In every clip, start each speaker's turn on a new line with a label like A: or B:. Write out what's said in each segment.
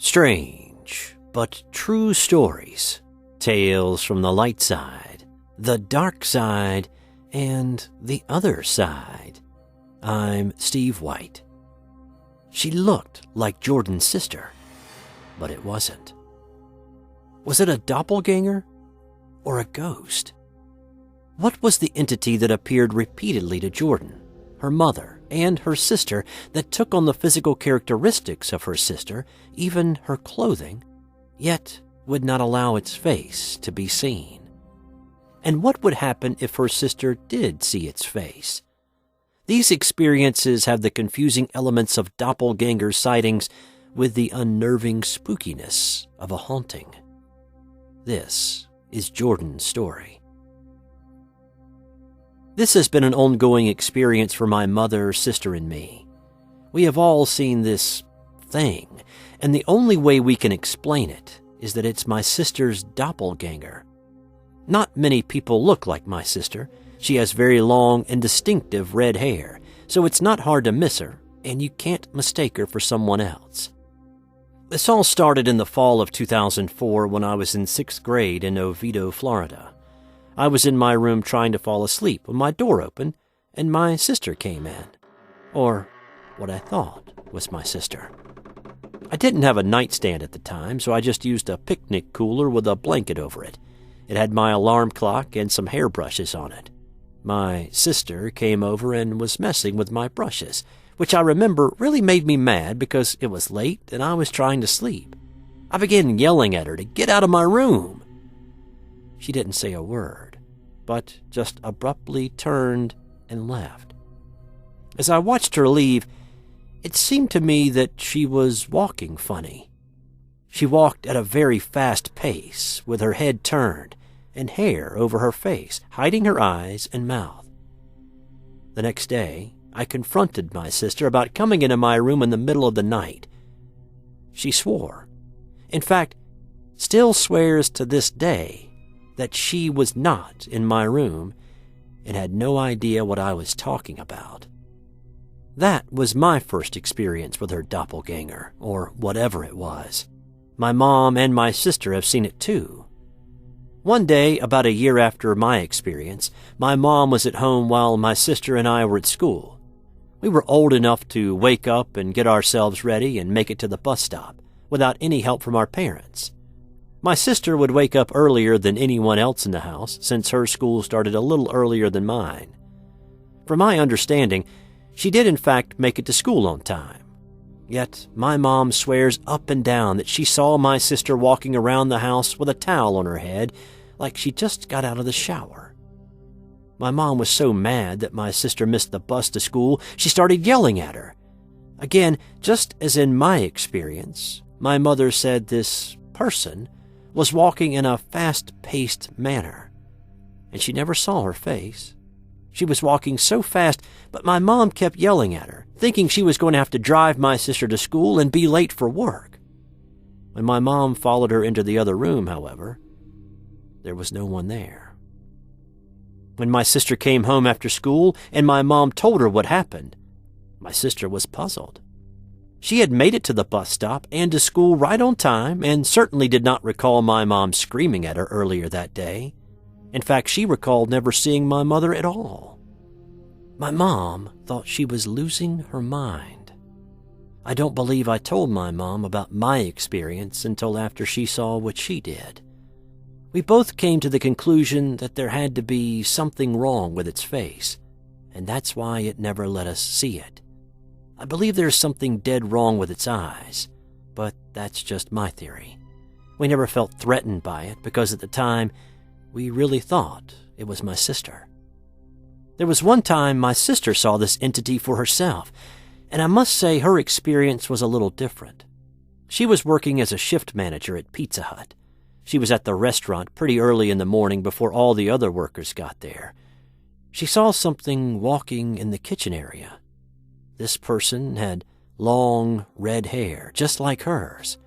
A: Strange, but true stories. Tales from the light side, the dark side, and the other side. I'm Steve White. She looked like Jordan's sister, but it wasn't. Was it a doppelganger or a ghost? What was the entity that appeared repeatedly to Jordan, her mother, and her sister that took on the physical characteristics of her sister, even her clothing, yet would not allow its face to be seen? And what would happen if her sister did see its face? These experiences have the confusing elements of doppelganger sightings with the unnerving spookiness of a haunting. This is Jordan's story. This has been an ongoing experience for my mother, sister, and me. We have all seen this thing, and the only way we can explain it is that it's my sister's doppelganger. Not many people look like my sister. She has very long and distinctive red hair, so it's not hard to miss her, and you can't mistake her for someone else. This all started in the fall of 2004 when I was in 6th grade in Oviedo, Florida. I was in my room trying to fall asleep when my door opened and my sister came in. Or what I thought was my sister. I didn't have a nightstand at the time, so I just used a picnic cooler with a blanket over it. It had my alarm clock and some hairbrushes on it. My sister came over and was messing with my brushes, which I remember really made me mad because it was late and I was trying to sleep. I began yelling at her to get out of my room. She didn't say a word, but just abruptly turned and left. As I watched her leave, it seemed to me that she was walking funny. She walked at a very fast pace, with her head turned and hair over her face, hiding her eyes and mouth. The next day, I confronted my sister about coming into my room in the middle of the night. She swore. In fact, still swears to this day that she was not in my room and had no idea what I was talking about. That was my first experience with her doppelganger, or whatever it was. My mom and my sister have seen it too. One day, about a year after my experience, my mom was at home while my sister and I were at school. We were old enough to wake up and get ourselves ready and make it to the bus stop without any help from our parents. My sister would wake up earlier than anyone else in the house since her school started a little earlier than mine. From my understanding, she did in fact make it to school on time. Yet my mom swears up and down that she saw my sister walking around the house with a towel on her head like she just got out of the shower. My mom was so mad that my sister missed the bus to school, she started yelling at her. Again, just as in my experience, my mother said this person was walking in a fast-paced manner, and she never saw her face. She was walking so fast, but my mom kept yelling at her, thinking she was going to have to drive my sister to school and be late for work. When my mom followed her into the other room, however, there was no one there. When my sister came home after school and my mom told her what happened, my sister was puzzled. She had made it to the bus stop and to school right on time and certainly did not recall my mom screaming at her earlier that day. In fact, she recalled never seeing my mother at all. My mom thought she was losing her mind. I don't believe I told my mom about my experience until after she saw what she did. We both came to the conclusion that there had to be something wrong with its face, and that's why it never let us see it. I believe there's something dead wrong with its eyes, but that's just my theory. We never felt threatened by it because at the time, we really thought it was my sister. There was one time my sister saw this entity for herself, and I must say her experience was a little different. She was working as a shift manager at Pizza Hut. She was at the restaurant pretty early in the morning before all the other workers got there. She saw something walking in the kitchen area. This person had long red hair, just like hers,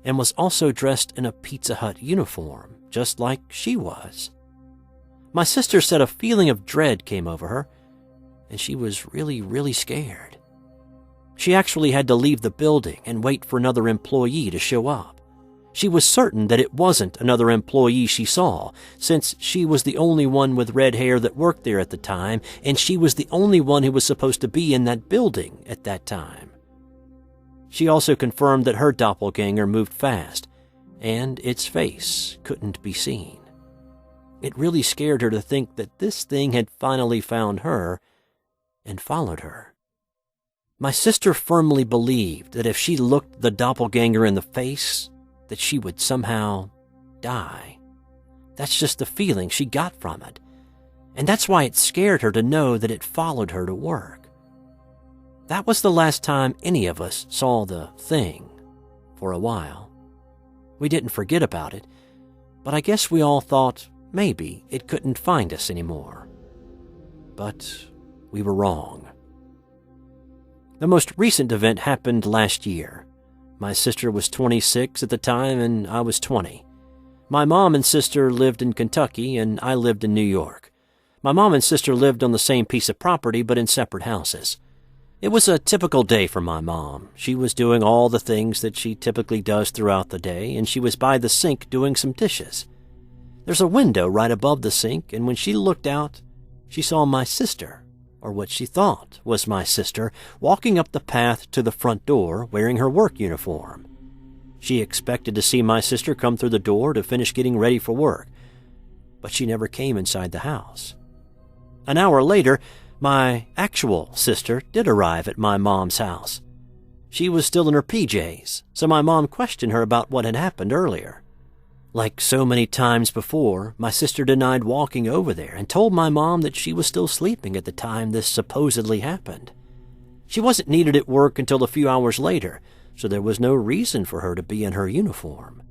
A: and was also dressed in a Pizza Hut uniform, just like she was. My sister said a feeling of dread came over her, and she was really scared. She actually had to leave the building and wait for another employee to show up. She was certain that it wasn't another employee she saw, since she was the only one with red hair that worked there at the time, and she was the only one who was supposed to be in that building at that time. She also confirmed that her doppelganger moved fast, and its face couldn't be seen. It really scared her to think that this thing had finally found her and followed her. My sister firmly believed that if she looked the doppelganger in the face, that she would somehow die. That's just the feeling she got from it. And that's why it scared her to know that it followed her to work. That was the last time any of us saw the thing for a while. We didn't forget about it, but I guess we all thought maybe it couldn't find us anymore. But we were wrong. The most recent event happened last year. My sister was 26 at the time, and I was 20. My mom and sister lived in Kentucky, and I lived in New York. My mom and sister lived on the same piece of property, but in separate houses. It was a typical day for my mom. She was doing all the things that she typically does throughout the day, and she was by the sink doing some dishes. There's a window right above the sink, and when she looked out, she saw my sister, or what she thought was my sister, walking up the path to the front door wearing her work uniform. She expected to see my sister come through the door to finish getting ready for work, but she never came inside the house. An hour later, my actual sister did arrive at my mom's house. She was still in her PJs, so my mom questioned her about what had happened earlier. Like so many times before, my sister denied walking over there and told my mom that she was still sleeping at the time this supposedly happened. She wasn't needed at work until a few hours later, so there was no reason for her to be in her uniform.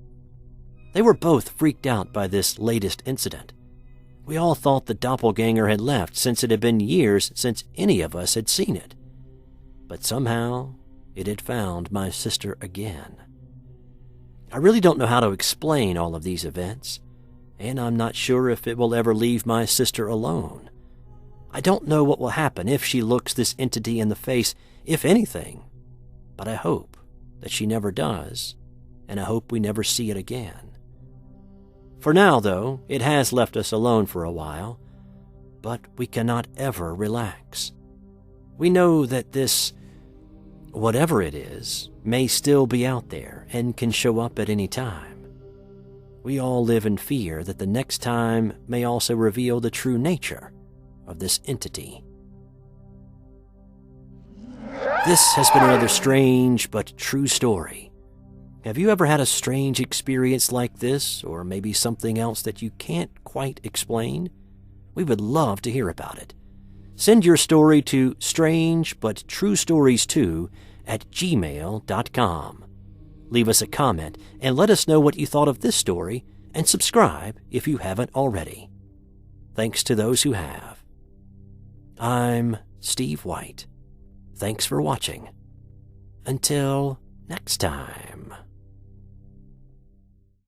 A: They were both freaked out by this latest incident. We all thought the doppelganger had left since it had been years since any of us had seen it. But somehow, it had found my sister again. I really don't know how to explain all of these events, and I'm not sure if it will ever leave my sister alone. I don't know what will happen if she looks this entity in the face, if anything, but I hope that she never does, and I hope we never see it again. For now, though, it has left us alone for a while, but we cannot ever relax. We know that this, whatever it is, may still be out there and can show up at any time. We all live in fear that the next time may also reveal the true nature of this entity. This has been another strange but true story. Have you ever had a strange experience like this, or maybe something else that you can't quite explain? We would love to hear about it. Send your story to strangebutTrueStories2@gmail.com. Leave us a comment and let us know what you thought of this story, and subscribe if you haven't already. Thanks to those who have. I'm Steve White. Thanks for watching. Until next time.